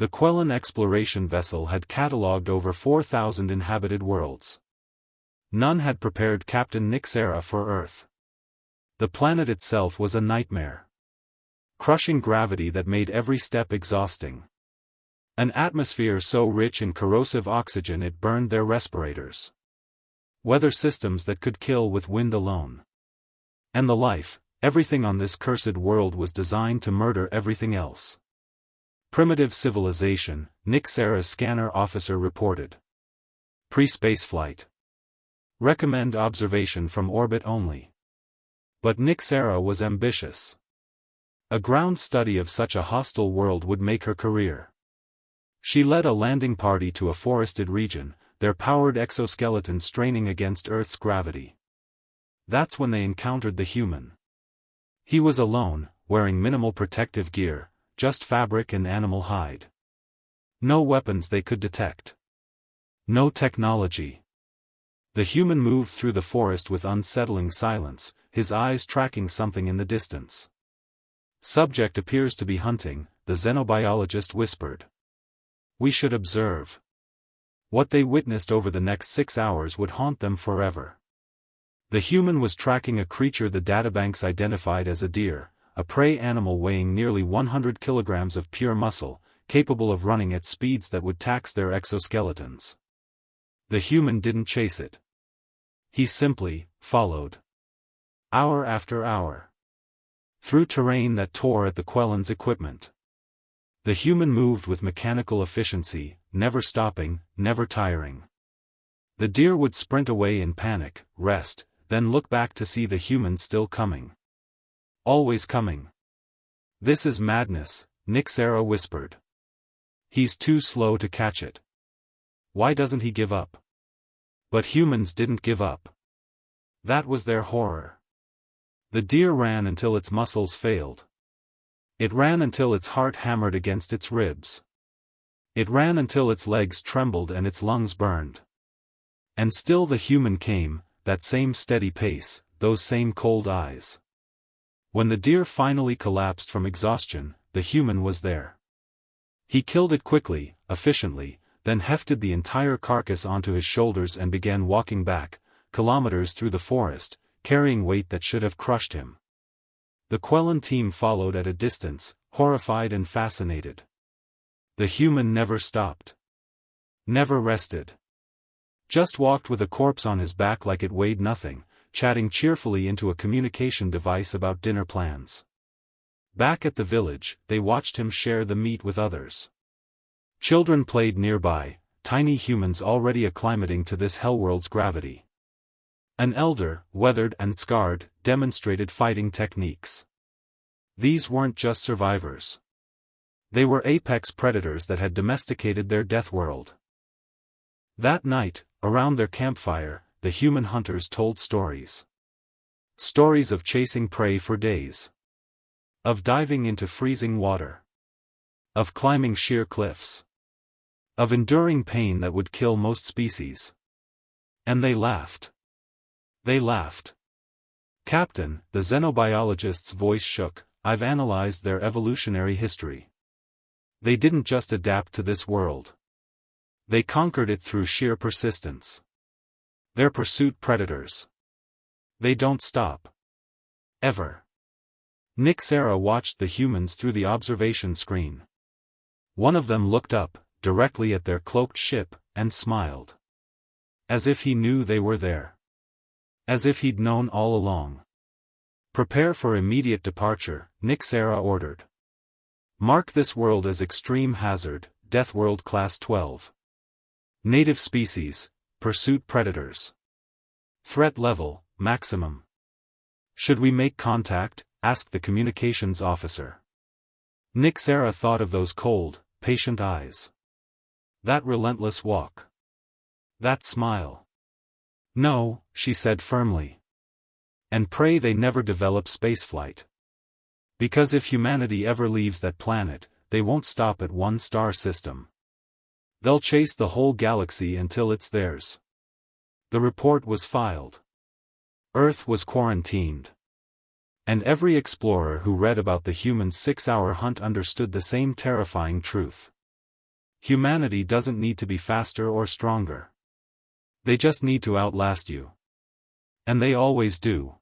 The Quellan exploration vessel had catalogued over 4,000 inhabited worlds. None had prepared Captain Nixera for Earth. The planet itself was a nightmare. Crushing gravity that made every step exhausting. An atmosphere so rich in corrosive oxygen it burned their respirators. Weather systems that could kill with wind alone. And the life, everything on this cursed world was designed to murder everything else. Primitive civilization, Nixera's scanner officer reported. Pre-spaceflight. Recommend observation from orbit only. But Nixera was ambitious. A ground study of such a hostile world would make her career. She led a landing party to a forested region, their powered exoskeleton straining against Earth's gravity. That's when they encountered the human. He was alone, wearing minimal protective gear, just fabric and animal hide. No weapons they could detect. No technology. The human moved through the forest with unsettling silence, his eyes tracking something in the distance. Subject appears to be hunting, the xenobiologist whispered. We should observe. What they witnessed over the next 6 hours would haunt them forever. The human was tracking a creature the databanks identified as a deer, a prey animal weighing nearly 100 kilograms of pure muscle, capable of running at speeds that would tax their exoskeletons. The human didn't chase it. He simply followed. Hour after hour. Through terrain that tore at the Quellan's equipment. The human moved with mechanical efficiency, never stopping, never tiring. The deer would sprint away in panic, rest, then look back to see the human still coming. Always coming. This is madness, Nixera whispered. He's too slow to catch it. Why doesn't he give up? But humans didn't give up. That was their horror. The deer ran until its muscles failed. It ran until its heart hammered against its ribs. It ran until its legs trembled and its lungs burned. And still the human came, that same steady pace, those same cold eyes. When the deer finally collapsed from exhaustion, the human was there. He killed it quickly, efficiently, then hefted the entire carcass onto his shoulders and began walking back, kilometers through the forest, carrying weight that should have crushed him. The Quellan team followed at a distance, horrified and fascinated. The human never stopped. Never rested. Just walked with a corpse on his back like it weighed nothing, chatting cheerfully into a communication device about dinner plans. Back at the village, they watched him share the meat with others. Children played nearby, tiny humans already acclimating to this hellworld's gravity. An elder, weathered and scarred, demonstrated fighting techniques. These weren't just survivors. They were apex predators that had domesticated their Deathworld. That night, around their campfire, the human hunters told stories. Stories of chasing prey for days. Of diving into freezing water. Of climbing sheer cliffs. Of enduring pain that would kill most species. And they laughed. They laughed. Captain, the xenobiologist's voice shook, I've analyzed their evolutionary history. They didn't just adapt to this world. They conquered it through sheer persistence. They're pursuit predators. They don't stop. Ever. Nixera watched the humans through the observation screen. One of them looked up, directly at their cloaked ship, and smiled. As if he knew they were there. As if he'd known all along. Prepare for immediate departure, Nixera ordered. Mark this world as extreme hazard, Deathworld Class 12. Native species, pursuit predators. Threat level, maximum. Should we make contact? Asked the communications officer. Nixera thought of those cold, patient eyes. That relentless walk. That smile. No, she said firmly. And pray they never develop spaceflight. Because if humanity ever leaves that planet, they won't stop at one star system. They'll chase the whole galaxy until it's theirs. The report was filed. Earth was quarantined. And every explorer who read about the human 6-hour hunt understood the same terrifying truth. Humanity doesn't need to be faster or stronger. They just need to outlast you. And they always do.